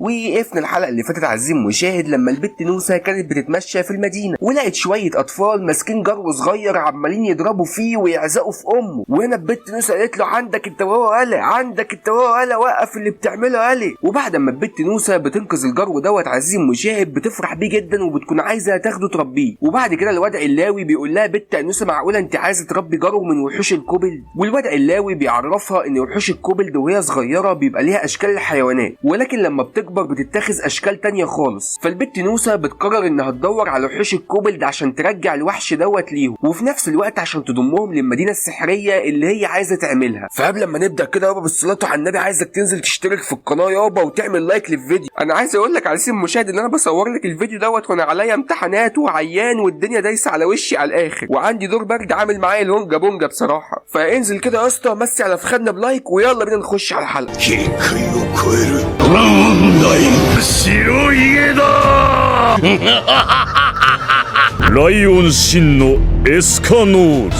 وقفنا الحلقه اللي فاتت عزيزي المشاهد لما البت نوسه كانت بتتمشى في المدينه ولقت شويه اطفال ماسكين جرو صغير عمالين يضربوا فيه ويعزقوا في امه. وهنا البت نوسه قالت له عندك انت وهو قلق، عندك انت وهو قلق، وقف اللي بتعمله قلق. وبعد ما البت نوسه بتنقذ الجرو عزيزي المشاهد بتفرح بيه جدا وبتكون عايزه تاخده تربيه. وبعد كده الواد علاوي بيقول لها بت نوسه معقوله انت عايزه تربي جرو من وحوش الكوبلد؟ والواد علاوي بيعرفها ان وحوش الكوبلد وهي صغيره بيبقى ليها اشكال الحيوانات، ولكن لما بتكبر بتتخذ اشكال تانية خالص. فالبت نوسه بتقرر انها تدور على وحوش الكوبلد عشان ترجع الوحش ليهم، وفي نفس الوقت عشان تضمهم للمدينه السحريه اللي هي عايزه تعملها. فقبل ما نبدا كده يابا بالصلاه على النبي عايزك تنزل تشترك في القناه يابا وتعمل لايك للفيديو. انا عايز اقول لك عزيزي المشاهد ان انا بصور لك الفيديو وانا عليا امتحانات وعيان والدنيا دايسه على وشي على الاخر، وعندي دور برد عامل معايا الهونجا بونجا بصراحه. فانزل كده يا اسطى مسي على فخدنا بلايك ويلا بينا نخش على الحلقه. ライオン真のエスカノール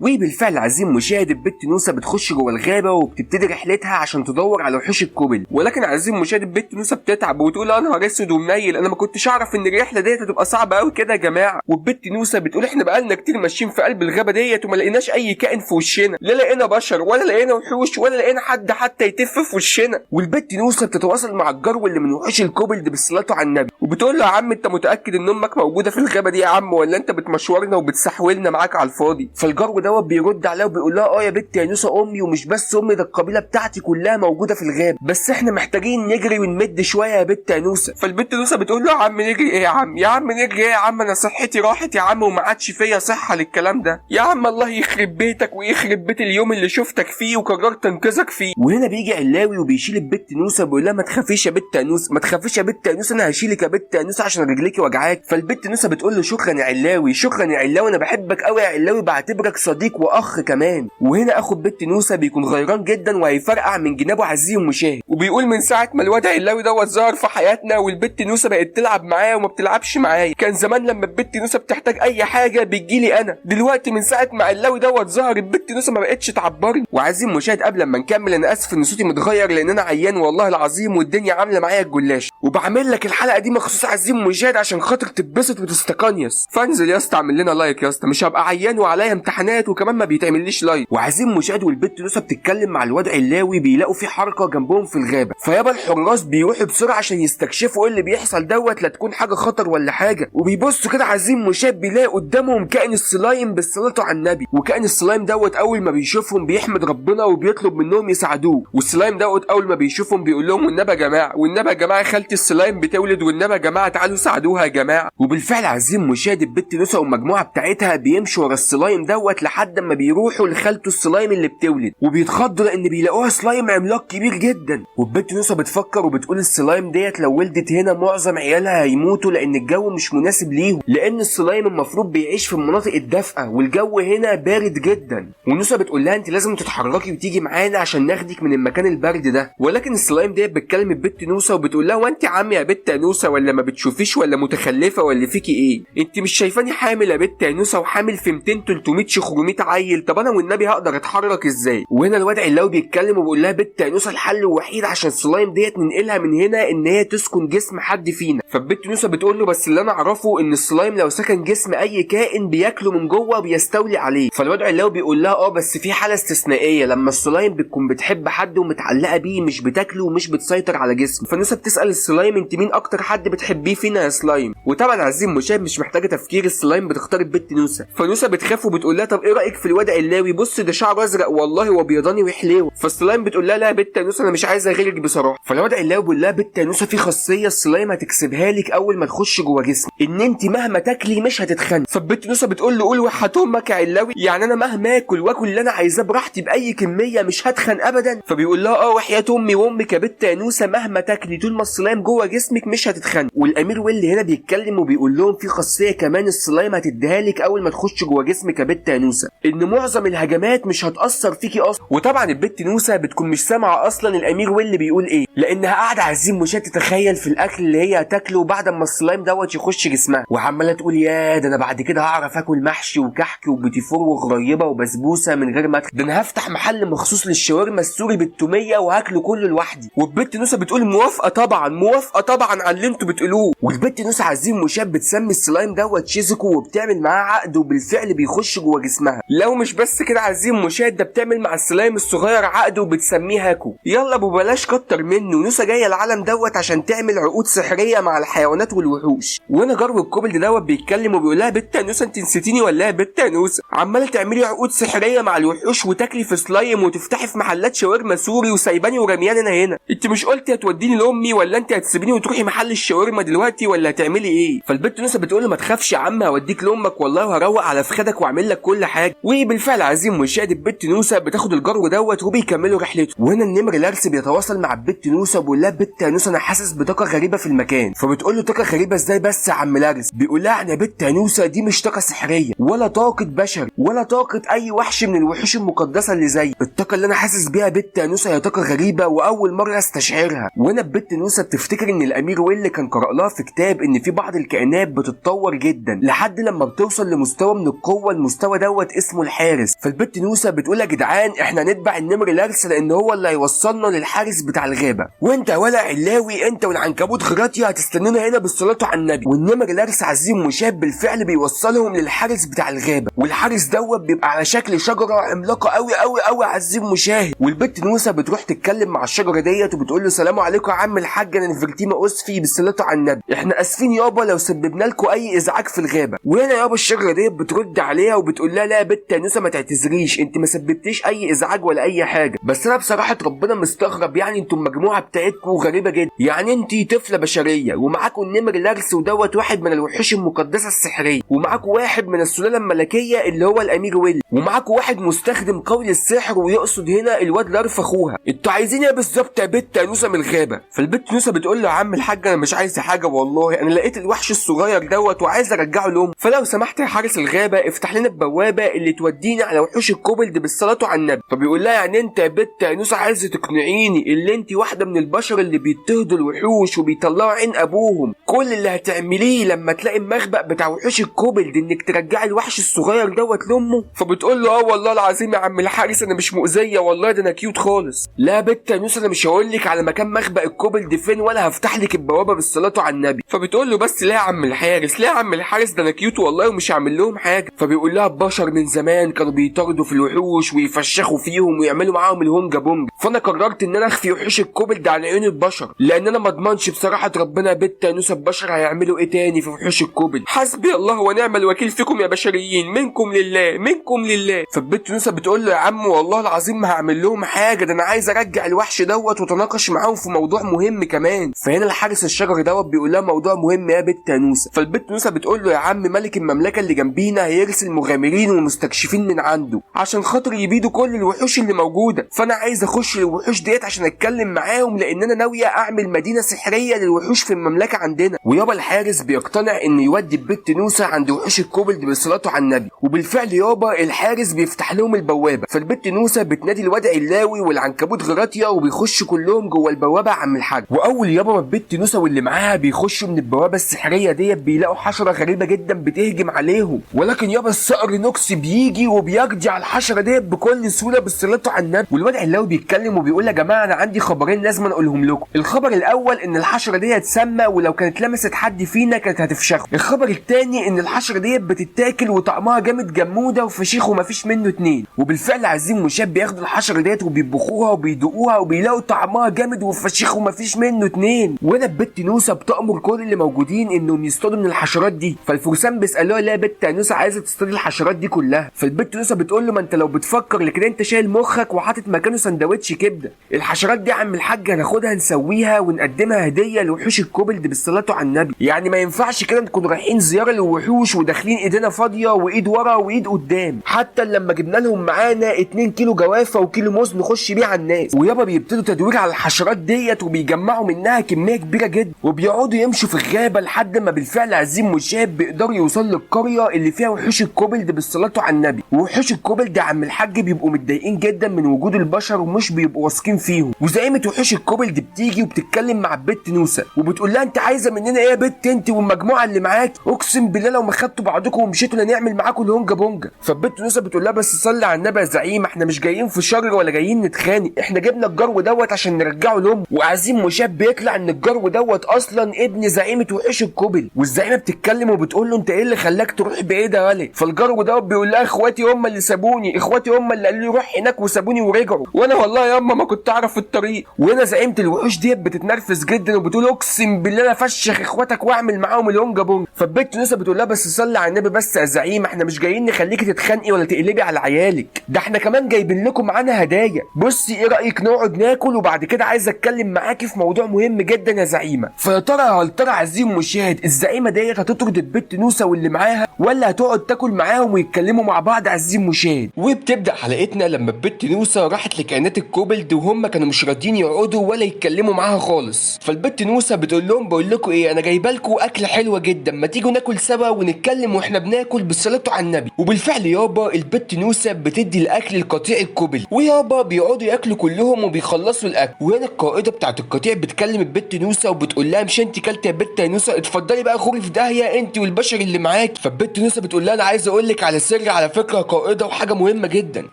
وبالفعل عزيزي المشاهد البت نوسه بتخش جوه الغابه وبتبتدي رحلتها عشان تدور على وحوش الكوبل. ولكن عزيزي المشاهد البت نوسه بتتعب وتقول يا نهار اسود ومنيل، انا ما كنتش اعرف ان الرحله ديت هتبقى صعبه قوي كده يا جماعه. والبت نوسه بتقول احنا بقالنا كتير ماشيين في قلب الغابه ديت وما لقيناش اي كائن في وشنا، لا لقينا بشر ولا لقينا وحوش ولا لقينا حد حتى يتف في وشنا. والبت نوسه بتتواصل مع الجرو اللي من وحوش الكوبل بالصلاه على النبي وبتقول له يا عم انت متاكد ان امك موجوده في الغابه دي يا عم ولا انت بتمشورنا وبتسحولنا معاك على الفاضي؟ فالجرو دوت بيرد عليها بيقول لها يا بنت يا نوسه امي، ومش بس امي ده القبيله بتاعتي كلها موجوده في الغاب، بس احنا محتاجين نجري ونمد شويه يا بنت يا نوسه. فالبنت نوسه بتقول له يا عم نجري ايه يا عم، يا عم نجري ايه يا عم، انا صحتي راحت يا عم وما عادش فيا صحه للكلام ده يا عم، الله يخرب بيتك ويخرب بيت اليوم اللي شفتك فيه وقررت انقذك فيه. وهنا بيجي علاوي وبيشيل البنت نوسه بيقول لها ما تخافيش يا بنت يا نوسه، ما تخافيش يا بنت يا نوسه، انا هشيلك يا بنت يا نوسه عشان رجليكي وجعاك. فالبنت نوسه بتقول له شكرا يا علاوي، شكرا يا علاوي، انا بحبك قوي يا علاوي، بعتبرك صديق واخ كمان. وهنا اخو البت نوسه بيكون غيران جدا وهيفرقع من جنابه عزيزي المشاهد، وبيقول من ساعه ما الواد علاوي دوت ظهر في حياتنا والبت نوسه بقت تلعب معايا وما بتلعبش معايا. كان زمان لما البت نوسه بتحتاج اي حاجه بتجيلي انا، دلوقتي من ساعه ما علاوي دوت ظهر البت نوسه ما بقتش تعبرني. وعزيزي المشاهد قبل ما نكمل انا اسف ان صوتي متغير لان انا عيان والله العظيم والدنيا عامله معايا الجلاش، وبعمل لك الحلقه دي مخصوص عزيزي المشاهد عشان خاطر تتبسط وتستقنيس. فانزل يا اسطى اعمل لنا لايك يا اسطى، مش هبقى عيان وعليا امتحانات وكمان ما بيتعمليش لايك. وعزيزي المشاهد والبت نوسه بتتكلم مع الواد علاوي بيلاقوا في حركه جنبهم في الغابه، فيابا الحراس بيروحوا بسرعه عشان يستكشفوا ايه اللي بيحصل لا تكون حاجه خطر ولا حاجه. وبيبصوا كده عزيزي المشاهد بيلاقي قدامهم كائن السلايم بالصلاه على النبي، وكائن السلايم اول ما بيشوفهم بيحمد ربنا وبيطلب منهم يساعدوه. والسلايم اول ما بيشوفهم بيقول لهم والنبي يا جماعه، والنبي يا جماعه خالتي السلايم بتولد، والنبي يا جماعه تعالوا ساعدوها يا جماعه. وبالفعل عزيزي المشاهد البت نوسه والمجموعه بتاعتها بيمشوا ورا السلايم لحد ما بيروحوا لخالته السلايم اللي بتولد، وبيتخضوا لان بيلاقوها سلايم عملاق كبير جدا. والبت نوسه بتفكر وبتقول السلايم لو ولدت هنا معظم عيالها هيموتوا لان الجو مش مناسب ليهم، لان السلايم المفروض بيعيش في المناطق الدافئه والجو هنا بارد جدا. ونوسه بتقول لها انت لازم تتحركي وتيجي معانا عشان ناخدك من المكان البرد ده. ولكن السلايم بتكلم البت نوسه وبتقول لها وانت عم يا بت نوسه ولا ما بتشوفيش ولا متخلفه ولا فيكي ايه؟ انت مش شايفاني حامل يا بت نوسه وحامل في 200 300 600 عيل، طب انا والنبي هقدر اتحرك ازاي؟ وهنا الواد علاوي بيتكلم وبيقول لها بت نوسه الحل الوحيد عشان السلايم ننقلها من هنا ان هي تسكن جسم حد فينا. فالبت نوسه بتقول له بس اللي انا اعرفه ان السلايم لو سكن جسم اي كائن بياكله من جوه وبيستولي عليه. فالواد علاوي بيقول لها بس في حاله استثنائيه لما السلايم بتكون بتحب حد ومتعلقه بيه مش بتاكله ومش بتسيطر على جسمه. فنوسه بتسال السلايم انت مين اكتر حد بتحبيه فينا يا سلايم؟ وطبعا عزيزي المشاهد مش محتاجه تفكير السلايم بتختار البت نوسه. فنوسه بتخاف وبتقول لها طب ايه رايك في الواد علاوي، بص ده شعره ازرق والله وبيضاني وحليوه. فالسلايم بتقول لها لا يا بت نوسه انا مش عايزه غيرك بصراحه. فالواد علاوي بيقول لها بت نوسه في خاصيه السلايم هتكسبها لك اول ما تخش جوه جسمك ان انت مهما تاكلي مش هتتخني. فالبت نوسه بتقول له قول وحياة امك يا علاوي، يعني انا مهما اكل واكل اللي انا عايزاه براحتي باي كميه مش هتخن ابدا؟ فبيقول لها وحياة امي وامك يا بت نوسه مهما تاكلي طول ما السلايم جوه جسمك مش هتتخني. والامير ويلي هنا بيتكلم وبيقول لهم في خاصيه كمان السلايم هتديها لك اول ما تخش جوه جسمك يا بت نوسه، نوسة ان معظم الهجمات مش هتأثر فيكي اصلا. وطبعا البت نوسة بتكون مش سامعة اصلا الامير ويل بيقول ايه، لانها قاعدة عايزين مشاهد تتخيل في الاكل اللي هي هتاكله بعد ما السلايم دوت يخش جسمها، وعمالة تقول يا ده انا بعد كده هعرف اكل محشي وكحك وبيتيفور وغريبة وبسبوسة من غير ما ادخل، ده انا هفتح محل مخصوص للشاورما السوري بالتومية وهاكله كله لوحدي. والبت نوسة بتقول موافقة طبعا موافقة طبعا على اللي انتوا بتقولوه. والبت نوسة عايزين مشاهد بتسمي السلايم دوت شيزوكو وبتعمل معاه عقد وبالفعل بيخش جوه جسمها. لو مش بس كده عايزين مشاهد ده بتعمل مع السلايم الصغير عقد وبتسميه هاكو. يلا ابو بلاش كتر منه، نوسة جايه العالم دوت عشان تعمل عقود سحريه مع الحيوانات والوحوش. وانا جرب الكوبل دوت بيتكلم وبيقول لها بت نوسة انت نسيتيني ولا ايه بت نوسة؟ عماله تعملي عقود سحريه مع الوحوش وتاكلي في سلايم وتفتحي في محلات شاورما سوري وسايباني ورمياني انا هنا. انت مش قلتي هتوديني لامي ولا انت هتسيبيني وتروحي محل الشاورما دلوقتي ولا هتعملي ايه؟ فالبت نوسة بتقول له ما تخافش يا عم هوديك لامك والله وهروق على فخدك واعمل لك كل حاجه. وبالفعل عايزين مشاهد البت نوسة بتاخد الجرو دوت وبيكملوا رحلته. وهنا النمر لارس بيتواصل مع البت نوسة وبيقول لها بت نوسة انا حاسس بطاقه غريبه في المكان. فبتقول له طاقه غريبه ازاي بس يا عم لارس؟ بيقول لها يا بت نوسة دي مش طاقه سحريه ولا طاقه بشر ولا طاقه اي وحش من الوحوش المقدسه اللي زي الطاقه اللي انا حاسس بيها بت نوسة هي طاقه غريبه واول مره استشعرها. وهنا البت نوسة بتفتكر ان الامير ويل كان قرأ لها في كتاب ان في بعض الكائنات بتتطور جدا لحد لما بتوصل لمستوى من القوه، المستوى دوت اسمه الحارس. فالبت نوسة بتقول يا جدعان احنا نتبع النمر لارس لان هو اللي هيوصلنا للحارس بتاع الغابه، وانت ولا علاوي انت والعنكبوت خراطي هتستنونا هنا بالصلاه على النبي. والنمر لارس عزيز مشاب بالفعل بيوصلهم للحارس بتاع الغابه، والحارس دوت بيبقى على شكل شجره عملاقه قوي قوي قوي عزيز مشاهد. والبت نوسة بتروح تتكلم مع الشجره ديت وبتقول له السلام عليكم يا عم الحاج انا نفرتيما اسفي بالصلاه على النبي، احنا اسفين يابا لو سببنا لكم اي ازعاج في الغابه. وهنا يابا الشجره ديت بترد عليها وبتقول لها لا يا بت نوسة ما تعتذريش انت ما سببتيش اي ازعاج ولا اي حاجه، بس انا بصراحه ربنا مستغرب يعني انتم المجموعه بتاعتكم غريبه جدا، يعني انت طفله بشريه ومعاكم النمر لارس ودوت واحد من الوحوش المقدسه السحريه، ومعاكم واحد من السلاله الملكيه اللي هو الامير ويل، ومعاكم واحد مستخدم قول السحر ويقصد هنا الواد لارف اخوها، انتوا عايزين ايه بالظبط يا بت نوسة من الغابه؟ فالبت نوسة بتقول له يا عم الحاج انا مش عايزه حاجه والله، انا لقيت الوحش الصغير دوت وعايز ارجعه لهم، فلو سمحت يا حارس الغابه افتح لنا البوابه اللي تودينا على وحوش الكوبلد بالصلاه على النبي. فبيقول لها يعني انت يا بت نوسة عايزه تقنعيني اللي انت واحده من البشر اللي بيضطهدوا الوحوش وبيطلعوا عين ابوهم، كل اللي هتعمليه لما تلاقي المخبأ بتاع وحوش الكوبلد انك ترجعي الوحش الصغير دوت لامه؟ فبتقول له اه والله العظيم يا عم الحارس انا مش مؤذيه والله ده انا كيوت خالص. لا بت نوسة انا مش هقول لك على مكان مخبأ الكوبلد فين ولا هفتح لك البوابه بالصلاه على النبي. فبتقول له بس لا يا عم الحارس لا يا عم الحارس ده انا كيوت والله ومش هعمل لهم حاجه. فبيقول لها البشر من زمان كانوا بيطاردوا في الوحوش ويفشخوا فيهم ويعملوا معاهم الهونجا بونج، فانا قررت ان انا اخفي وحوش الكوبلد عن عيون البشر لان انا ما اضمنش بصراحه ربنا بت نوسة البشر هيعملوا ايه تاني في وحوش الكوبلد. حسبي الله ونعم الوكيل فيكم يا بشريين، منكم لله منكم لله. فالبت نوسة بتقول له يا عم والله العظيم ما هعمل لهم حاجه، ده انا عايز ارجع الوحش دوت وتناقش معاهم في موضوع مهم كمان. فهنا الحارس الشجر دوت بيقول لها موضوع مهم يا بت نوسة. فالبت نوسة بتقول له يا عم ملك المملكه اللي جنبينا هيرسل مغامرين ومستكشفين من عنده عشان خاطر يبيدوا كل الوحوش اللي موجوده، فانا عايز اخش الوحوش ديت عشان اتكلم معاهم لان انا ناويه اعمل مدينه سحريه للوحوش في المملكه عندنا. ويابا الحارس بيقتنع ان يودي البت نوسة عند وحوش الكوبلد بصلاته على النبي، وبالفعل يابا الحارس بيفتح لهم البوابه. فالبت نوسة بتنادي الواد علاوي والعنكبوت غراطيا وبيخشوا كلهم جوه البوابه عم الحاج. واول يابا ما البت نوسة واللي معاها بيخشوا من البوابه السحريه ديت بيلاقوا حشره غريبه جدا بتهجم عليهم، ولكن يابا الصقر نوكس بيجي وبيقضي على الحشره ديت بكل سهوله بالصلاه على النبي. والواد علاوي بيتكلم وبيقول يا جماعه انا عندي خبرين لازم اقولهم لكم. الخبر الاول ان الحشره ديت سامه ولو كانت لمست حد فينا كانت هتفشخه. الخبر الثاني ان الحشره ديت بتتاكل وطعمها جامد جموده وفشيخ ومفيش منه اتنين. وبالفعل عايزين مشاب بياخدوا الحشره ديت وبيطبخوها وبيدوقوها وبيلاقوا طعمها جامد وفشيخ ومفيش منه اتنين. وهنا البت نوسة بتامر كل اللي موجودين انهم يصطادوا من الحشرات دي. فالفرسان بيسالوها لا يا بت نوسة عايزه تصطاد الحشرات دي كلها. فالبت نوسة بتقول له ما انت لو بتفكر لكده انت شايل مخك وحاطط مكانه سندوتش كبده. الحشرات دي يا عم الحاج هناخدها نسويها ونقدمها هديه لوحوش الكوبلد بالصلاه على النبي، يعني ما ينفعش كده نكون رايحين زياره للوحوش وداخلين ايدينا فاضيه وايد ورا وايد قدام. حتى لما جبنا لهم معانا 2 كيلو جوافه وكيلو موز نخش بيه على الناس. ويابا بيبتدوا تدوير على الحشرات ديت وبيجمعوا منها كميه كبيره جدا وبيقعدوا يمشوا في الغابه لحد ما بالفعل عزيم مشاب بيقدروا يوصلوا للقريه اللي فيها وحوش الكوبلد بالصلاه بالصلاه على النبي. ووحوش الكوبل ده عم الحاج بيبقوا متضايقين جدا من وجود البشر ومش بيبقوا واثقين فيهم. وزعيمه وحوش الكوبل دي بتيجي وبتتكلم مع البت نوسه وبتقول لها انت عايزه مننا ايه يا بت انت والمجموعه اللي معاك؟ اقسم بالله لو ما خدتوا بعضكم ومشيتوا لنعمل معاكم الهونجا بونجا. فالبت نوسه بتقول لها بس صلي على النبي يا زعيم، احنا مش جايين في شر ولا جايين نتخانق، احنا جبنا الجرو دوت عشان نرجعه لهم. وعزيم مشاب بيطلع ان الجرو دوت اصلا ابن زعيمه وحوش الكوبل. والزعيمه بتتكلم وبتقول له انت ايه اللي خلاك تروح بعيد يا ولد؟ فالجرو دوت بيقول لها اخواتي هم اللي سابوني، اخواتي هم اللي قالوا لي روح هناك وسابوني ورجعوا، وانا والله يا اما ما كنت اعرف الطريق. وهنا زعيمه الوحوش ديت بتتنرفز جدا وبتقول اقسم بالله انا افشخ اخواتك واعمل معاهم الهونجا بونج. فالبت نوسه بتقول لها بس صلي على النبي بس يا زعيم، احنا مش جايين نخليكي تتخانقي ولا تقلبي على عيالك، ده احنا كمان جايبين لكم معانا هدايا. بصي ايه رايك نقعد ناكل وبعد كده عايز اتكلم معاكي في موضوع مهم جدا يا زعيمه. فيا ترى هل ترى عزيم مشاهد الزعيمه ديت هتطرد البت نوسه واللي معاها ولا هتقعد تاكل معاهم ويتكلموا مع بعض عزيم مشاهد؟ وبتبدا حلقتنا لما البت نوسه راحت لكائنات الكوبلد وهم كانوا مش راضيين يقعدوا ولا يتكلموا معاها خالص. فالبت نوسه بتقول لهم بقول لكم ايه، انا جايبه لكم اكله حلوه جدا، ما تيجوا ناكل سوا ونتكلم واحنا بناكل بالصلاه على النبي. وبالفعل يابا البت نوسه بتدي الاكل لقطيع الكوبل ويابا بيقعدوا ياكلوا كلهم وبيخلصوا الاكل. وهنا القائده بتاعت القطيع بتكلم البت نوسه وبتقول لها مش انت كلت يا بت يا نوسه، اتفضلي بقى خوري في داهيه انت والبشر اللي معاك. فالبت نوسه بتقول لها انا عايز اقول لك على سر على فكره يا قائده وحاجه مهمه جدا،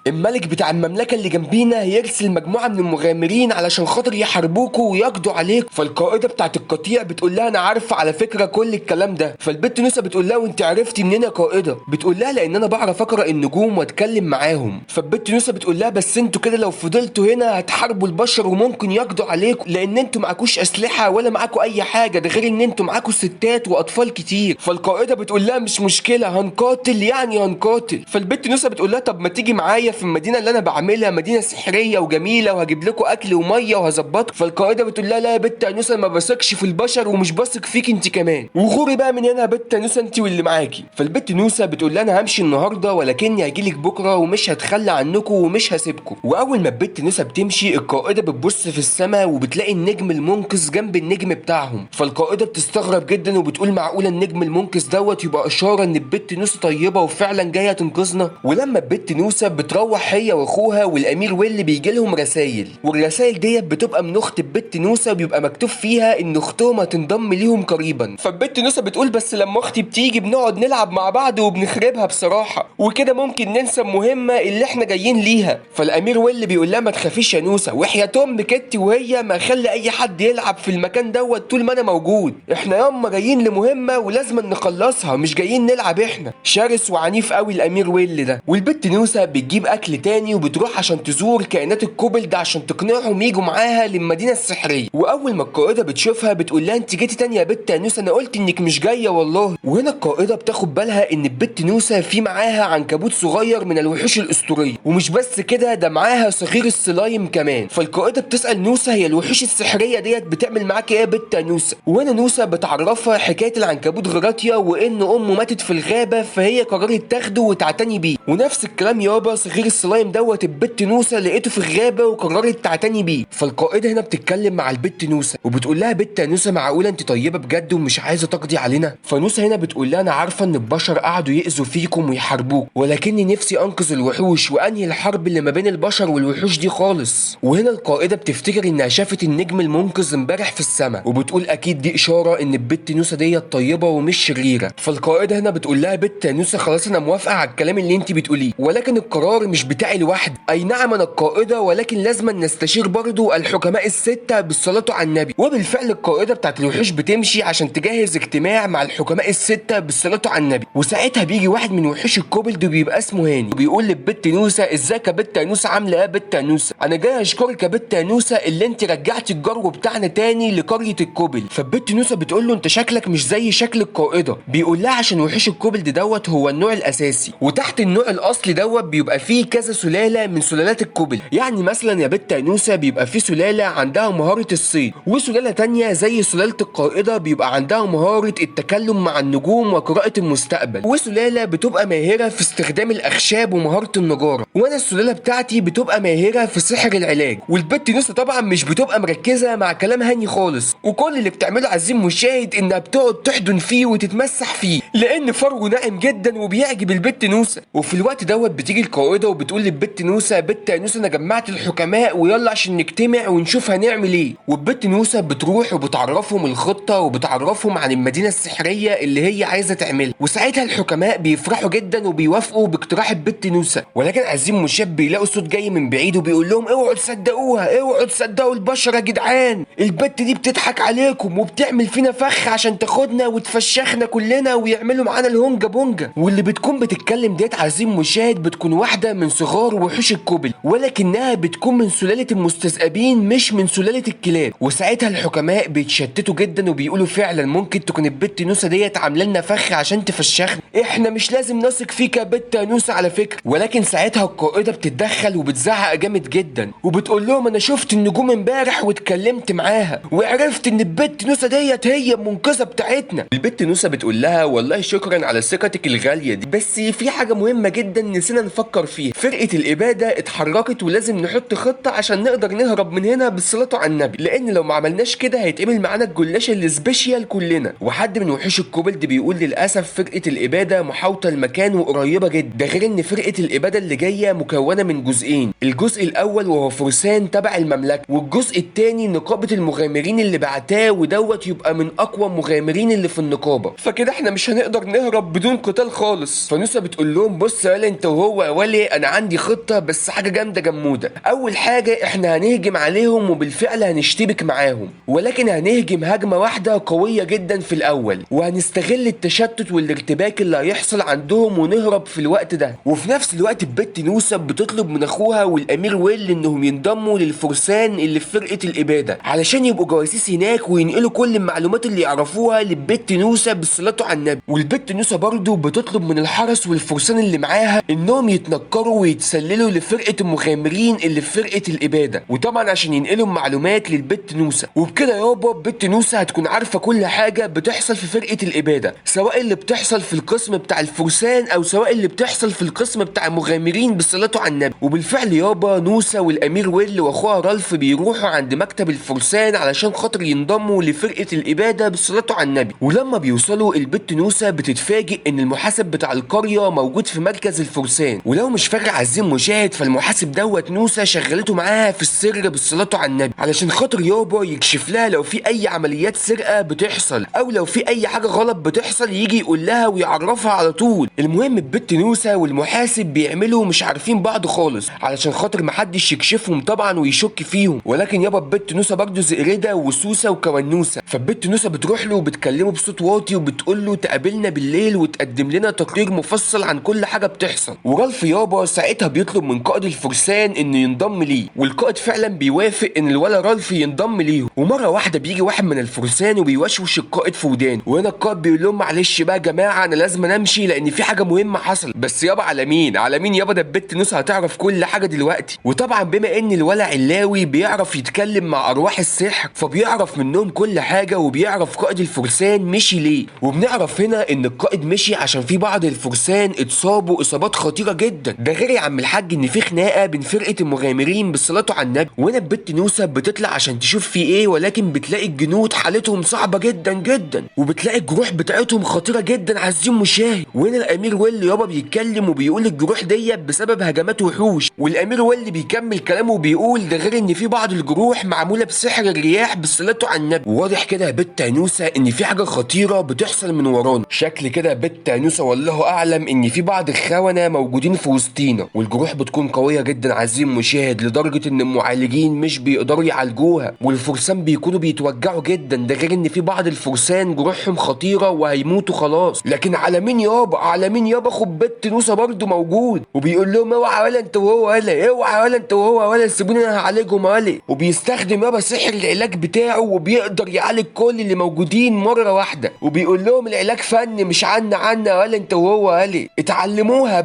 الملك بتاع المملكه اللي جنبينا هيرسل مجموعه من المغامرين علشان خاطر يحاربوكوا ويقضوا عليك. فالقائده بتاعت القطيع بتقول لها انا عارفه على فكره كل الكلام ده. فالبت نوسه بتقول لها وانت عرفتي منين يا قائده؟ بتقول لها لان انا بعرف اقرا النجوم واتكلم معاهم. فالبت نوسه بتقول لها بس انتوا كده لو فضلتوا هنا هتحاربوا البشر وممكن يقضوا عليكم لان انتوا معكوش اسلحه ولا معاكوا اي حاجه، ده غير ان انتوا معاكوا ستات واطفال كتير. فالقائده بتقول لها مش مشكله هنقاتل يعني هنقاتل. فالبت نوسه بتقول لها طب ما تيجي معايا في المدينه اللي انا بعملها، مدينه سحريه وجميله وهجيب لكم اكل وميه وهظبطكم. فالقائده بتقول لها لا يا بت نوسه ما بثقش في البشر ومش بثق فيك انت كمان، وغوري بقى من هنا يا بت نوسه انت واللي معاكي. فالبت نوسه بتقول لها انا همشي النهارده ولكني هجيلك بكره ومش هتخلى عنكم ومش هسيبكم. واول ما البت نوسه بتمشي القائده بتبص في السماء وبتلاقي النجم المنقذ جنب النجم بتاعهم. فالقائده بتستغرب جدا وبتقول معقوله النجم المنقذ دوت يبقى اشاره ان البت نوسه طيبه وفعلا جايه تنقذنا. ولما البت نوسه بتروح هي واخوها والامير ويل بيجي لهم رسايل، والرسايل ديت بتبقى من اخت البت نوسه وبيبقى مكتوب فيها ان اختهم هتنضم ليهم قريبا. فالبت نوسه بتقول بس لما اختي بتيجي بنقعد نلعب مع بعض وبنخربها بصراحه وكده ممكن ننسى المهمه اللي احنا جايين ليها. فالامير ويل بيقول لها ما تخافيش يا نوسه وحياه امك انت وهي ما خلي اي حد يلعب في المكان دوت طول ما انا موجود، احنا ياما جايين لمهمه ولازم نخلصها مش جايين نلعب. احنا شرس وعنيف قوي الامير ويل ده. والبت نوسه بتجيب اكل تاني وبتروح عشان تزور كائنات الكوبل ده عشان تقنعهم يجوا معاها للمدينه السحريه. واول ما القائده بتشوفها بتقول لها انت جيتي تاني يا بت نوسه، انا قلت انك مش جايه والله. وهنا القائده بتاخد بالها ان البت نوسه في معاها عنكبوت صغير من الوحوش الاسطوريه، ومش بس كده ده معاها صغير السلايم كمان. فالقائده بتسال نوسه هي الوحوش السحريه ديت بتعمل معاكي ايه يا بت نوسه؟ وهنا نوسه بتعرفها حكايه العنكبوت غراطيا وان امه ماتت في الغابه فهي قررت تاخده وتعتني بيه. ونفس الكلام يابا صغير السلايم دوت البت نوسه لقيته في الغابه وقررت تعتني بيه. فالقائده هنا بتتكلم مع البت نوسه وبتقول لها بت نوسه معقوله انت طيبه بجد ومش عايزه تقضي علينا؟ فنوسه هنا بتقول لها انا عارفه ان البشر قعدوا يأذوا فيكم ويحاربوك ولكني نفسي انقذ الوحوش وانهي الحرب اللي ما بين البشر والوحوش دي خالص. وهنا القائده بتفتكر انها شافت النجم المنقذ امبارح في السماء وبتقول اكيد دي اشاره ان البت نوسه ديت طيبه ومش شريره. فالقائده هنا بتقول لها بت نوسه خلاص انا موافقه على الكلام اللي انت بتقوليه ولكن القرار مش بتاعي لوحدي. اي نعم انا القائده ولكن لازم نستشير برضو الحكماء السته بالصلاه على النبي. وبالفعل القائده بتاعت الوحوش بتمشي عشان تجهز اجتماع مع الحكماء السته بالصلاه على النبي. وساعتها بيجي واحد من وحوش الكوبلد وبيبقى اسمه هاني وبيقول للبت نوسه ازيك يا بت نوسه عامله ايه يا بت نوسه؟ انا جاي اشكرك يا بت نوسه اللي انت رجعتي الجرو بتاعنا تاني لقريه الكوبل. فالبت نوسه بتقول له انت شكلك مش زي شكل القائده. بيقول لها عشان وحوش الكوبلد دوت هو النوع الاساسي وتحت النوع الاصلي دوت بيبقى فيه كذا سلاله من سلالات الكوبل. يعني مثلا يا بت نوسه بيبقى فيه سلاله عندها مهاره الصيد وسلاله تانيه زي سلاله القائده بيبقى عندها مهاره التكلم مع النجوم وقراءه المستقبل، وسلاله بتبقى ماهره في استخدام الاخشاب ومهاره النجاره. وانا السلاله بتاعتي بتبقى ماهره في سحر العلاج. والبت نوسه طبعا مش بتبقى مركزه مع كلام هاني خالص وكل اللي بتعمله عزيم مشاهد انها بتقعد تحضن فيه وتتمسح فيه لان فرو ناعم جدا وبيعجب البت البت نوسة. وفي الوقت دوت بتيجي القائده وبتقول للبت نوسة: بت يا نوسة انا جمعت الحكماء ويلا عشان نجتمع ونشوف هنعمل ايه. والبت نوسة بتروح وبتعرفهم الخطه وبتعرفهم عن المدينه السحريه اللي هي عايزه تعملها. وساعتها الحكماء بيفرحوا جدا وبيوافقوا باقتراح البت نوسة. ولكن عايزين مشاب بيلاقوا صوت جاي من بعيد وبيقول لهم: اوعوا تصدقوها، اوعوا تصدقوا البشر يا جدعان، البت دي بتضحك عليكم وبتعمل فينا فخ عشان تاخدنا وتفشخنا كلنا ويعملوا معانا الهونجا بونجا. واللي بتكون بتتكلم ديت عايزين مشاهد بتكون واحده من صغار وحوش الكوبل، ولكنها بتكون من سلاله المستذئبين مش من سلاله الكلاب. وساعتها الحكماء بيتشتتوا جدا وبيقولوا: فعلا ممكن تكون البت نوسة ديت عامله لنا فخ عشان تفشخنا، احنا مش لازم نثق فيك يا بت يا نوسة على فكره. ولكن ساعتها القائده بتتدخل وبتزعق جامد جدا وبتقول لهم: انا شفت النجوم امبارح واتكلمت معاها وعرفت ان البت نوسة ديت هي المنقذه بتاعتنا. البت نوسة بتقول لها: والله شكرا على ثقتك الغاليه دي، بس في حاجه مهمه جدا نسينا نفكر فيها، فرقه الاباده اتحركت ولازم نحط خطه عشان نقدر نهرب من هنا بالصلاه على النبي، لان لو ما عملناش كده هيتقبل معانا الجلاشه السبيشيال كلنا. وحد من وحوش الكوبلد بيقول: للاسف فرقه الاباده محاوطه المكان وقريبه جدا، ده غير ان فرقه الاباده اللي جايه مكونه من جزئين، الجزء الاول وهو فرسان تبع المملكه، والجزء الثاني نقابه المغامرين اللي بعتاه ودوت يبقى من اقوى المغامرين اللي في النقابه، فكده احنا مش هنقدر نهرب بدون قتال خالص. فنوسة بتقول لهم: بص يا ولا انت وهو يا ولي، انا عندي خطه بس حاجه جامده جموده. اول حاجه احنا هنهجم عليهم وبالفعل هنشتبك معاهم، ولكن هنهجم هجمه واحده قويه جدا في الاول، وهنستغل التشتت والارتباك اللي هيحصل عندهم ونهرب في الوقت ده. وفي نفس الوقت البت نوسة بتطلب من اخوها والامير ويل انهم ينضموا للفرسان اللي في فرقه الاباده علشان يبقوا جواسيس هناك وينقلوا كل المعلومات اللي يعرفوها للبت نوسة بالصلاه على النبي. والبت نوسة برضو بتطلب من الحرس والفرسان اللي معاها انهم يتنكروا ويتسللوا لفرقه المغامرين اللي في فرقه الاباده، وطبعا عشان ينقلوا معلومات للبت نوسة. وبكده يابا بت نوسة هتكون عارفه كل حاجه بتحصل في فرقه الاباده، سواء اللي بتحصل في القسم بتاع الفرسان او سواء اللي بتحصل في القسم بتاع المغامرين بالصلاه على النبي. وبالفعل يابا نوسة والامير ويل واخوها رالف بيروحوا عند مكتب الفرسان علشان خاطر ينضموا لفرقه الاباده بالصلاه على النبي. ولما بيوصلوا البت نوسة بتتفاجئ ان المحاسب بتاع القريه موجود في مركز الفرسان، ولو مش فاكر عايزين مشاهد فالمحاسب دوت نوسة شغلته معاها في السر بالصلاه على النبي علشان خاطر يابا يكشف لها لو في اي عمليات سرقه بتحصل او لو في اي حاجه غلط بتحصل يجي يقول لها ويعرفها على طول. المهم البت نوسة والمحاسب بيعملوا مش عارفين بعض خالص علشان خاطر محدش يكشفهم طبعا ويشك فيهم. ولكن يابا البت نوسة برضه زئردة وسوسة وكونوسة، فالبت نوسة بتروح له وبتكلمه بصوت واطي وبتقول له تقابلنا بالليل وتقدم لنا تقرير مفصل عن كل حاجه بتحصل. ورالف يابا ساعتها بيطلب من قائد الفرسان انه ينضم ليه، والقائد فعلا بيوافق ان الولا رالف ينضم ليه. ومره واحده بيجي واحد من الفرسان وبيوشوش القائد في ودانه، وهنا القائد بيقول لهم: معلش بقى يا جماعه انا لازم امشي لان في حاجه مهمه حصلت. بس يابا على مين على مين يابا، ده البت نوسة هتعرف كل حاجه دلوقتي. وطبعا بما ان الولا علاوي بيعرف يتكلم مع ارواح السحر فبيعرف منهم كل حاجه وبيعرف قائد الفرسان مشي ليه. وبنعرف هنا ان القائد مشي عشان في بعض الفرسان اتصابوا اصابات خطيره جدا، ده غير يا عم الحاج ان في خناقه بين فرقه المغامرين بالصلاه على النبي. وهنا البت نوسة بتطلع عشان تشوف في ايه، ولكن بتلاقي الجنود حالتهم صعبه جدا جدا وبتلاقي الجروح بتاعتهم خطيره جدا عايزين مشاهد. وهنا الامير ويل يابا بيتكلم وبيقول الجروح ديت بسبب هجمات وحوش، والامير ويل بيكمل كلامه وبيقول ده غير ان في بعض الجروح معموله بسحر الرياح بالصلاه على النبي. واضح كده يا بت نوسة ان في حاجه خطيره بتحصل من ورانا، شكل كده يا بت نوسة والله اعلم ان في بعض الخونه موجودين في وسطينا، والجروح بتكون قويه جدا عايزين مشاهد لدرجه ان المعالجين مش بيقدروا يعالجوها، والفرسان بيكونوا بيتوجعوا جدا، ده غير ان في بعض الفرسان جروحهم خطيره وهيموتوا خلاص. لكن على مين يابا على مين يابا، خد بت نوسة برضه موجود وبيقول لهم: اوعى ولا انت وهو ولا اوعى ولا انت وهو ولا سيبوني انا هعالجهم ولا. وبيستخدم يابا سحر العلاج بتاعه وبيقدر يعالج كل اللي موجودين مره واحده، وبيقول لهم العلاج فن مش عنا ولا انت وهو ولا، اتعلموها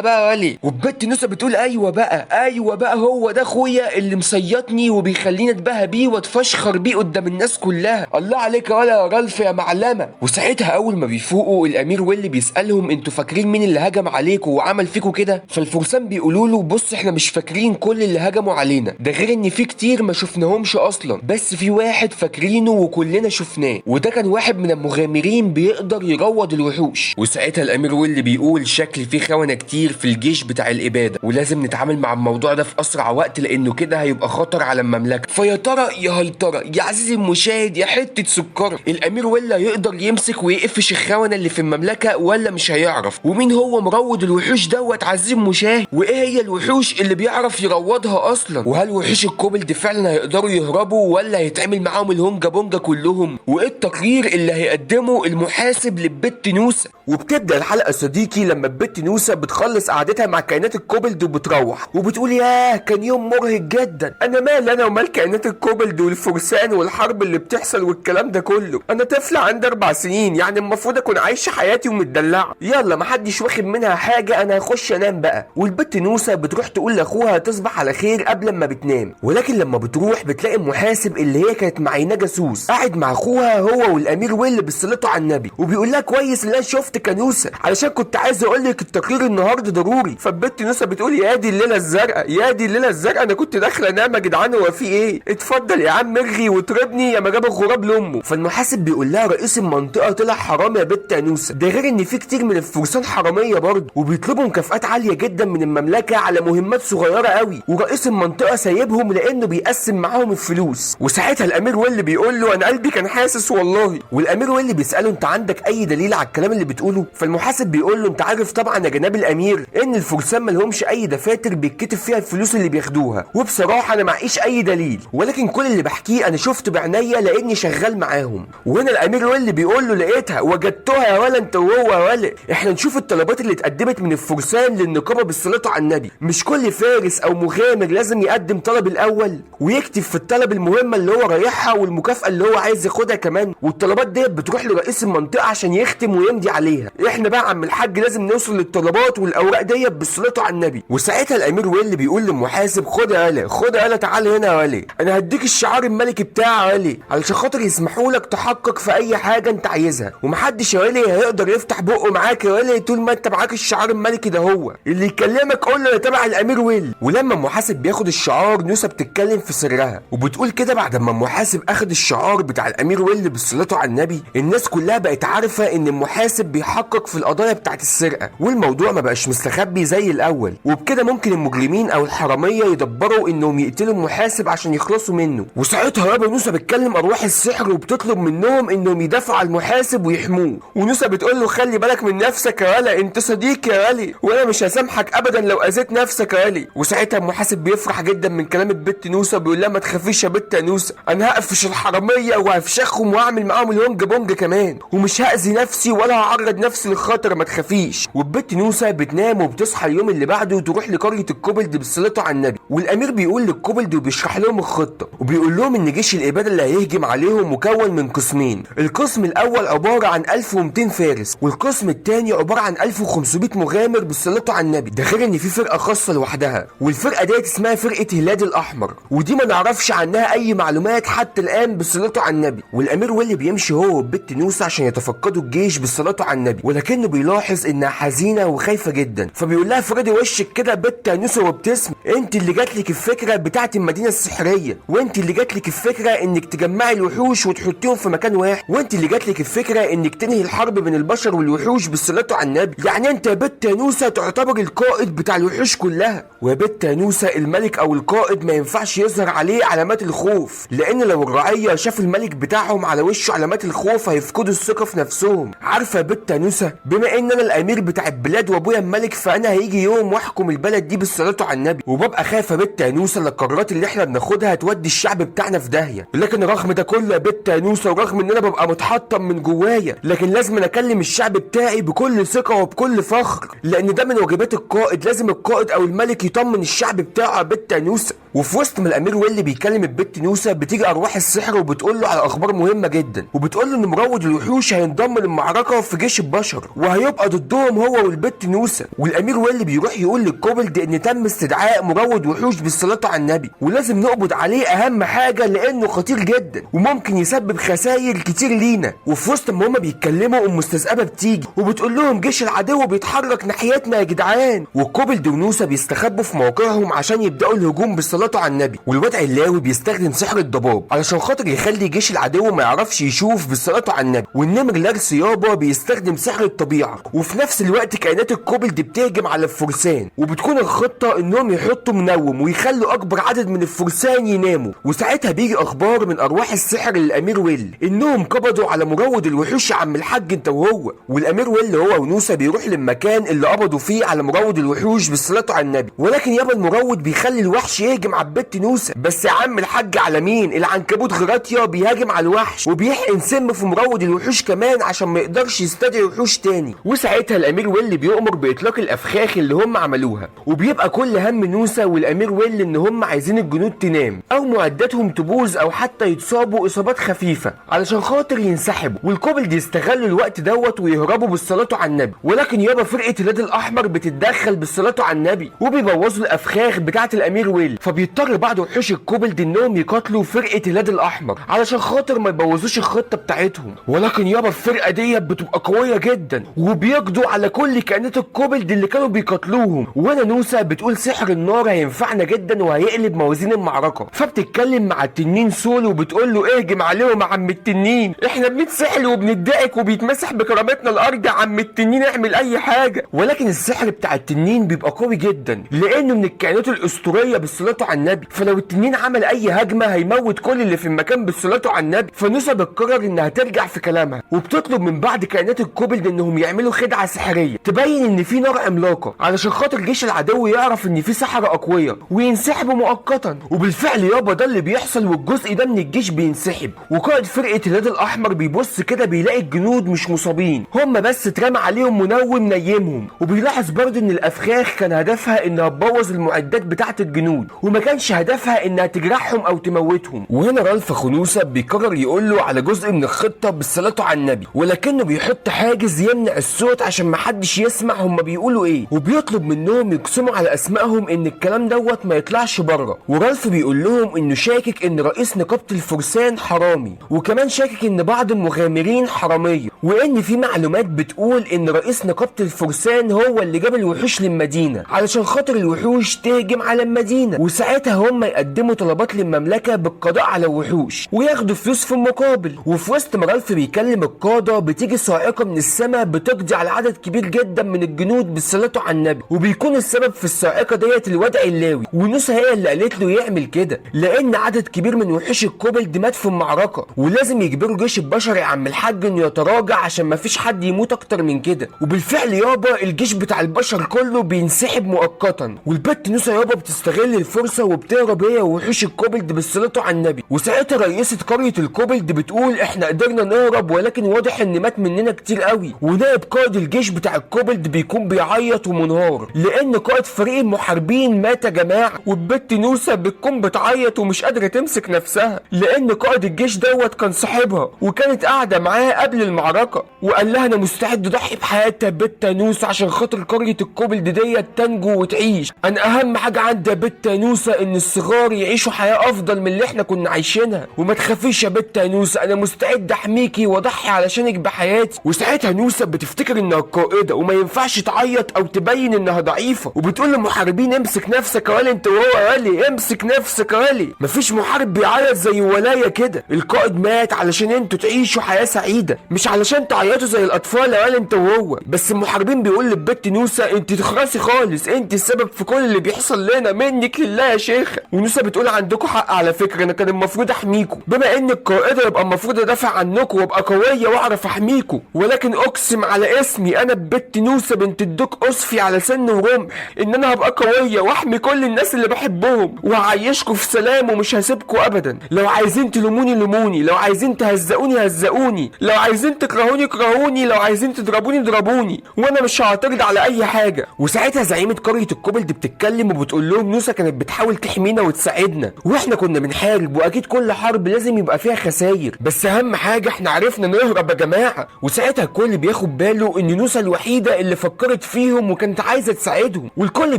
بقى ولا. والبت نوسة بتقول: ايوه بقى هو ده اخويا اللي مصيطني وبيخليني اتباهى بيه واتفشخر بيه قدام الناس كلها، الله عليك يا رالف يا معلمه. وساعتها اول ما بيفوقوا الامير ويلي بيسالهم: انتوا فاكرين مين اللي هجم عليكم وعمل فيكم كده؟ فالفرسان بيقولوا له: بص احنا مش فاكرين كل اللي هجموا علينا، ده غير ان في كتير ما شفناهمش اصلا، بس في واحد فاكرينه وكلنا شفناه، وده كان واحد من المغامرين بيقدر يروض الوحوش. وساعتها الامير ويل بيقول شكل في خونة كتير في الجيش بتاع الاباده، ولازم نتعامل مع الموضوع ده في اسرع وقت لانه كده هيبقى خطر على المملكه. فيا ترى يا هل ترى يا عزيزي المشاهد يا حته سكر، الامير ويل هيقدر يمسك ويقفش الخونه اللي في المملكه ولا مش هيعرف؟ ومين هو مروض الوحوش دوت عزيزي المشاهد؟ وايه هي الوحوش اللي بيعرف يروضها اصلا؟ وهل وحوش الكوبلد فعلا هيقدروا يهربوا ولا هيتعمل معاهم الهونجا بونجا كلهم؟ وايه التقرير اللي هيقدمه المحاسب للبت نوسة؟ وبتبدا الحلقه صديقي لما البت نوسة بتخلص قعدتها مع كائنات الكوبلد وبتروح وبتقول ياه كان يوم مرهق جدا، انا مال انا ومال كائنات الكوبلد والفرسان والحرب اللي بتحصل والكلام ده كله، انا طفله عندي 4 سنين يعني المفروض اكون عايشه حياتي ومتدلعه، يلا محدش واخد منها حاجه انا هخش انام بقى. والبت نوسة بتروح تقول لاخوها تصبح على خير قبل ما بتنام، ولكن لما بتروح بتلاقي المحاسب اللي هي كانت معيناه جاسوس قاعد مع اخوها هو والامير ويل بالصلاه على النبي، وبيقول لها كويس اللي انا شفت كنوسه علشان كنت عايز اقول لك التقرير النهارده ضروري. فالبت نوسة بتقول يا دي الليله الزرقاء يا دي الليله الزرقاء، انا كنت داخله انام يا جدعان هو في ايه؟ اتفضل يا عم ارغي وتربني يا ما جاب الغراب لامه. فالمحاسب بيقول لها رئيس المنطقه طلع حرامي يا بت نوسة، ده غير ان في كتير من الفرسان حراميه برضه وبيطلبوا مكافآت عاليه جدا من المملكه على مهمات صغيره قوي، ورئيس المنطقه سايبهم لانه بيقسم معاهم الفلوس. وساعتها الامير ويل بيقول له انا قلبي كان حاسس والله. والامير ويل بيساله انت عندك اي دليل على الكلام اللي بتقوله؟ فالمحاسب بيقول له انت عارف طبعا يا جناب الامير ان الفرسان مالهمش اي دفاتر بيتكتب فيها الفلوس اللي بياخدوها، وبصراحه انا معيش اي دليل، ولكن كل اللي بحكيه انا شفته بعينيا لاني شغال معاهم. وهنا الامير ويل بيقول له لقيتها وجدتها يا ولا انت وهو يا ولا. احنا نشوف الطلبات اللي اتقدمت من الفرسان للنقابه بالصلاه على النبي، مش كل فارس او مغامر لازم يقدم طلب الاول ويكتب في الطلب المهمه اللي هو رايحها والمكافاه اللي هو عايز ياخدها كمان، والطلبات ديت بتروح لرئيس المنطقه عشان يختم ويمضي عليها. احنا بقى عم الحاج لازم نوصل للطلبات والاوراق ديت بالصلاه على النبي. وساعتها الامير ويل بيقول للمحاسب خد يا ولا خد يا ولا تعالى هنا يا ولا، انا هديك الشعار الملكي بتاعي يا ولا علشان خاطر يسمحوا لك تحقق في اي حاجه انت عايزها، ومحدش يا ولا هيقدر يفتح بقه معاك يا ولا طول ما انت معاك الشعار الملكي ده، هو اللي يكلمك قول له انا تبع الامير ويل. ولما المحاسب بياخد الشعار نوسة بتتكلم في سرها وبتقول كده بعد ما المحاسب اخد الشعار بتاع الامير ويل بالصلاه على النبي الناس كلها بقت عارفه ان المحاسب بيحقق في القضايا بتاعت السرقه، والموضوع ما بقاش مستخبي زي الاول، وبكده ممكن المجرمين او الحراميه يدبروا انهم يقتلوا المحاسب عشان يخلصوا منه. وساعتها يابا نوسة بتكلم ارواح السحر وبتطلب منهم انهم يدافعوا على المحاسب ويحموه، ونوسة بتقول له خلي بالك من نفسك يا ولا انت صديقي يا ولا وانا مش هسامحك ابدا لو اذيت نفسك يا ولا. وساعتها المحاسب بيفرح جدا من كلام البت نوسة بيقول لها ما تخافيش يا بت نوسة، انا هقفش الحراميه وهفشخهم واعمل معاهم الهونج بونج كمان ومش هاذي نفسي ولا هعرض نفسي للخطر ما تخافيش. والبت نوسة بتنام وبتصحى اليوم اللي بعده وتروح لقريه الكوبلد بالصلاه على النبي، والامير بيقول للكوبلد وبيشرح لهم الخطه وبيقول لهم ان جيش الاباده اللي هيهجم عليهم مكون من قسمين، القسم الاول عباره عن 1200 فارس والقسم الثاني عباره عن 1500 مغامر بالصلاه على النبي، ده غير ان في فرقه خاصه لوحدها والفرقه ديت اسمها فرقه هلال الاحمر ودي ما نعرفش عنها اي معلومات حتى الان بالصلاه على النبي. والامير ويل بيمشي هو والبت نوسة عشان يتفقدوا الجيش بالصلاه على النبي، ولكنه بيلاحظ انها حزينه وخايفه جدا، فبيقول لها فريدي وشك كده بت نوسة وابتسم، انت اللي جات لك الفكره بتاعت المدينه السحريه، وانت اللي جات لك الفكره انك تجمعي الوحوش وتحطيهم في مكان واحد، وانت اللي جات لك الفكره انك تنهي الحرب بين البشر والوحوش بالصلاه على النبي، يعني انت يا بت نوسة تعتبر القائد بتاع الوحوش كلها. ويا بت نوسة الملك او القائد ما ينفعش يظهر عليه علامات الخوف، لان لو الرعيه شاف الملك بتاعهم على وشه علامات الخوف هيفقدوا الثقه في نفسهم. عارفه يا بت نوسة بما ان انا الامير بتاع البلاد وابويا الملك فانا هيجي يوم واحكم البلد دي بالصلاه على النبي، وببقى خايفه يا بت نوسة القرارات اللي احنا بناخدها هتودي الشعب بتاعنا في داهيه، لكن رغم ده كله يا بت نوسة ورغم ان انا ببقى متحطم من جوايا لكن لازم اكلم الشعب بتاعي بكل ثقه وبكل فخر، لان ده من واجبات القائد، لازم القائد او الملك يطمن الشعب بتاعه يا بت نوسة. وفي وسط ما الامير ويل بيكلم البت نوسة بتيجي ارواح السحر وبتقول له على اخبار مهمه جدا، وبتقول له ان مروض الوحوش هينضم للمعركه في جيش البشر وهيبقى ضدهم هو والبت نوسة. والامير ويل بيروح يقول للكوبلد ان تم استدعاء مروض وحوش بالصلاه على النبي ولازم نقبض عليه اهم حاجه لانه خطير جدا وممكن يسبب خسائر كتير لينا. وفي وسط ما هما بيتكلموا ام مستذئبه بتيجي وبتقول لهم جيش العدو بيتحرك ناحيتنا يا جدعان، والكوبلد ونوسة بيستخبوا في موقعهم عشان يبداوا الهجوم بالصلاه بالصلاه على النبي. والواد علاوي بيستخدم سحر الضباب علشان خاطر يخلي جيش العدو ما يعرفش يشوف بالصلاه على النبي. والنمر لارس يابا بيستخدم سحر الطبيعه. وفي نفس الوقت كائنات الكوبلد بتهجم على الفرسان، وبتكون الخطه انهم يحطوا منوم ويخلوا اكبر عدد من الفرسان يناموا. وساعتها بيجي اخبار من ارواح السحر للامير ويل انهم قبضوا على مروض الوحوش يا عم الحاج انت وهو. والامير ويل هو ونوسة بيروح للمكان اللي قبضوا فيه على مروض الوحوش بالصلاه على النبي. ولكن يابا المروض بيخلي الوحش يهجم على البت نوسة. بس يا عم الحاج على مين؟ العنكبوت غراطيا بيهاجم على الوحش وبيحقن سم في مروض الوحوش كمان عشان ما يقدرش يستدعي وحوش تاني. وساعتها الامير ويل بيؤمر باطلاق الافخاخ اللي هم عملوها، وبيبقى كل هم نوسة والامير ويل ان هم عايزين الجنود تنام او معداتهم تبوظ او حتى يتصابوا اصابات خفيفه علشان خاطر ينسحبوا. والكوبلد يستغلوا الوقت دوت ويهربوا بالصلاه على النبي. ولكن يابا فرقه اليد الاحمر بتتدخل بالصلاه على النبي وبيبوظوا الافخاخ بتاعه الامير ويل. فبيضطر بعض وحوش الكوبلد انهم يقاتلوا فرقه اليد الاحمر علشان خاطر ما يبوظوش الخطه بتاعتهم. ولكن يابا الفرقه ديت بتبقى قويه جدا وبيقضوا على كل كائنات الكوبلد اللي كانوا بيقاتلوهم. وانا نوسة بتقول سحر النار هينفعنا جدا وهيقلب موازين المعركه. فبتتكلم مع التنين سول وبتقول له اهجم عليهم يا عم التنين، احنا بنتسحل وبندعك وبيتمسح بكرامتنا الارض يا عم التنين، اعمل اي حاجه. ولكن السحر بتاع التنين بيبقى قوي جدا لانه من الكائنات الاسطوريه بالصلاه على النبي. فلو التنين عمل اي هجمه هيموت كل اللي في المكان بالصلاه على النبي. فنوسة بتقرر انها ترجع في كلامها وبتطلب من بعض كائنات الكوبلد انهم يعملوا خدعه سحريه تبين ان في نار عملاقه علشان خاطر جيش العدو يعرف ان في سحرة اقوياء وينسحبوا مؤقتا. وبالفعل يابا ده اللي بيحصل والجزء ده من الجيش بينسحب. وقائد فرقه اليد الاحمر بيبص كده بيلاقي الجنود مش مصابين، هم بس اترمى عليهم منوم نيمهم. وبيلاحظ برضه ان الافخاخ كان هدفها انها تبوظ المعدات بتاعه الجنود وما كانش هدفها انها تجرحهم او تموتهم. وهنا رالف خنوسة بيقرر يقول له على جزء من الخطه بالصلاه على النبي، ولكنه بيحط حاجز يمنع الصوت عشان ما حدش يسمع هم بيقولوا ايه. وبيطلب منهم يقسموا على اسمائهم ان الكلام دوت ما يطلعش بره. ورالف بيقول لهم انه شاكك ان رئيس نقابه الفرسان حرامي، وكمان شاكك ان بعض المغامرين حراميه، وان في معلومات بتقول ان رئيس نقابه الفرسان هو اللي جاب الوحوش للمدينه علشان خاطر الوحوش تهجم على المدينه. وساعتها هم يقدموا طلبات للمملكه بالقضاء على الوحوش وياخدوا فلوس في المقابل. وفي وسط ما رالف بيكلم القاده بتيجي صاعقه من السماء بتقضي على عدد كبير جدا من الجنود بالصلاه على النبي. وبيكون السبب في الصاعقه ديت الواد علاوي، ونوسة هي اللي قالت له يعمل كده لان عدد كبير من وحوش الكوبلد مات في المعركه ولازم يجبروا جيش البشر يا عم الحاج انه يتراجع عشان ما فيش حد يموت اكتر من كده. وبالفعل يابا الجيش بتاع البشر كله بينسحب مؤقتا. والبت نوسة يابا بتستغل الفرصه وبتهرب هي ووحوش الكوبلد بالصلاه على النبي. وساعتها رئيسه قريه الكوبلد بتقول احنا قدرنا نهرب ولكن واضح ان مات مننا كتير قوي. ونائب قائد الجيش بتاع الكوبلد بيكون بيعيط ومنهار لان قائد فريق المحاربين مات يا جماعه. والبت نوسة بتكون بتعيط ومش قادره تمسك نفسها لان قائد الجيش دوت كان صاحبها وكانت قاعده معاه قبل المعركه وقال لها انا مستعد اضحي بحياتي يا بت نوسة عشان خاطر قريه الكوبلد ديت تنجو وتعيش. انا اهم حاجه عندي يا بت نوسة ان الصغار يعيشوا حياه افضل من اللي احنا كنا عايشينها. وما تخافيش يا بت نوسة انا مستعد احميكي واضحي علشانك بحياتي. وساعتها نوسة بتفتكر انها القائده وما ينفعش تعيط او تبين انها ضعيفه، وبتقول للمحاربين امسك نفسك يا ولي انت وهو يا ولي، امسك نفسك يا ولي، مفيش محارب بيعيط زي ولايه كده. القائد مات علشان انتوا تعيشوا حياه سعيده مش علشان تعيطوا زي الاطفال يا ولي انت وهو. بس المحاربين بيقول للبت نوسة انت تخرسي خالص، انت السبب في كل اللي بيحصل لنا، منك لله يا شيخه. ونوسة بتقول عندكم حق على فكره، انا كان المفروض احميكم بما ان القائده يبقى المفروض ادافع عنكم وابقى قويه واعرف احميكم، ولكن اقسم على اسمي انا ببت نوسة بنت الدوك اصفي على سن ورمح ان انا هبقى قويه واحمي كل الناس اللي بحبهم وهعيشكم في سلام ومش هسيبكم ابدا. لو عايزين تلوموني لوموني، لو عايزين تهزقوني هزقوني، لو عايزين تكرهوني كرهوني، لو عايزين تضربوني ضربوني، وانا مش هعترض على اي حاجه. وساعتها زعيمه قريه الكوبلد بتتكلم وبتقول لهم نوسة كانت بتحاول تحمينا وتساعدنا واحنا كنا بنحارب، واكيد كل حرب لازم يبقى فيها خساير، بس اهم حاجه احنا عرفنا نهرب يا جماعه. وساعتها الكل بياخد باله ان نوسة الوحيده اللي فكرت فيهم وكانت عايزه تساعدهم، والكل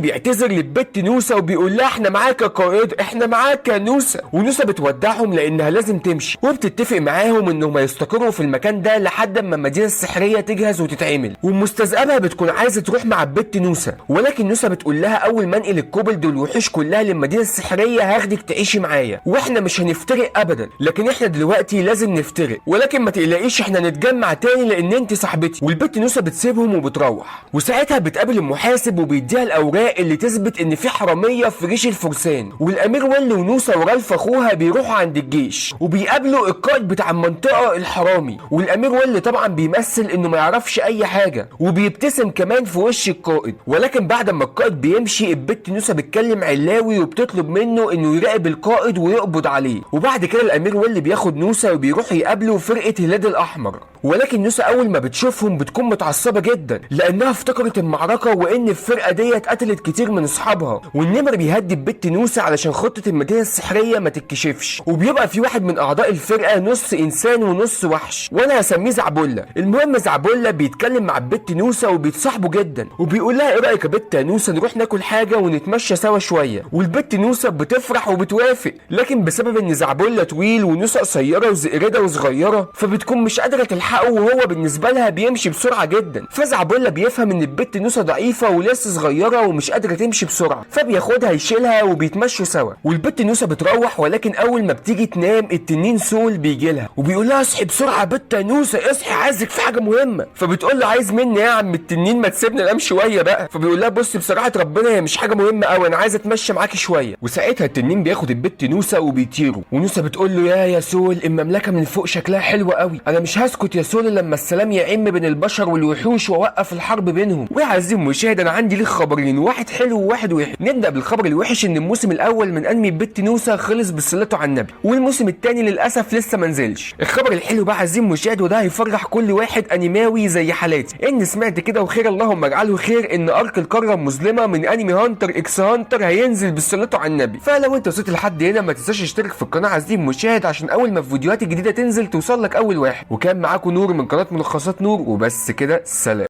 بيعتذر للبت نوسة وبيقول لها احنا معاك يا قائد، احنا معاك يا نوسة. ونوسة بتودعهم لانها لازم تمشي وبتتفق معاهم انهم يستقروا في المكان ده لحد ما المدينه السحريه تجهز وتتعمل. والمستذئبه بتكون عايزه تروح مع البت نوسة، ولكن نوسة بتقول لها اول ما انقل الكوبلد والوحوش كلها المدينه السحريه هاخدك تعيشي معايا، واحنا مش هنفترق ابدا، لكن احنا دلوقتي لازم نفترق، ولكن ما تقلقيش احنا نتجمع تاني لان انت صاحبتي. والبت نوسه بتسيبهم وبتروح، وساعتها بتقابل المحاسب وبيديها الاوراق اللي تثبت ان في حراميه في جيش الفرسان. والامير ويل ونوسه ورالف اخوها بيروحوا عند الجيش وبيقابلوا القائد بتاع المنطقه الحرامي، والامير ويل طبعا بيمثل انه ما يعرفش اي حاجه وبيبتسم كمان في وش القائد. ولكن بعد ما القائد بيمشي البت نوسه بتكلم علاوي وبتطلب منه انه يراقب القائد ويقبض عليه. وبعد كده الامير ويل بياخد نوسه وبيروح يقابلوا فرقه هلال الاحمر. ولكن نوسه اول ما بتشوفهم بتكون متعصبه جدا لانها افتكرت المعركه وان الفرقه ديت قتلت كتير من اصحابها، والنمر بيهدد بت نوسه علشان خطه المدينه السحريه ما تتكشفش. وبيبقى في واحد من اعضاء الفرقه نص انسان ونص وحش وانا هسميه زعبله. المهم زعبله بيتكلم مع البت نوسه وبيتصاحبوا جدا وبيقول لها ايه رايك يا بت نوسه نروح ناكل حاجه ونتمشى سوا شويه. والبت نوسه بتفرح وبتوافق، لكن بسبب ان زعبله طويل ونوسه قصيره وزئرده وصغيره فبتكون مش قادره تلحقه، وهو بالنسبه لها بيمشي بسرعه جدا. فزعبله بيفهم ان البت نوسه ضعيفه ولسه صغيره ومش قادره تمشي بسرعه، فبياخدها يشيلها وبيتمشوا سوا. والبت نوسه بتروح، ولكن اول ما بتيجي تنام التنين سول بيجي لها وبيقول لها اصحي بسرعه يا بت نوسه اصحي عايزك في حاجه مهمه. فبتقول له عايز مني يا عم التنين ما تسيبني انام شويه بقى. فبيقول لها بص بصراحه ربنا هي مش حاجه مهمه قوي انا عايز اتمشى معاكي شويه. وساعتها التنين بياخد البت نوسه وبيطيروا، ونوسه بتقول له يا سول المملكه من فوق شكلها حلو قوي، انا مش هسكت يا سول لما السلام يعم بين البشر والوحوش واوقف الحرب بينهم. ويا عزيزي المشاهد انا عندي ليك خبرين، واحد حلو وواحد وحش. نبدا بالخبر الوحش ان الموسم الاول من انمي البت نوسه خلص بصلته على النبي، والموسم الثاني للاسف لسه ما نزلش. الخبر الحلو بقى عزيزي المشاهد وده هيفرح كل واحد انيماوي زي حالاتي ان سمعت كده وخير اللهم اجعله خير ان ارك القاره المظلمه من انمي هانتر اكس هانتر هينزل بصلته على النبي. فلو انت وصلت لحد هنا ما تنساش تشترك في القناه عزيزي المشاهد عشان اول ما الفيديوهات الجديده تنزل توصل لك اول واحد. وكان معاكم نور من قناه ملخصات نور، وبس كده سلام.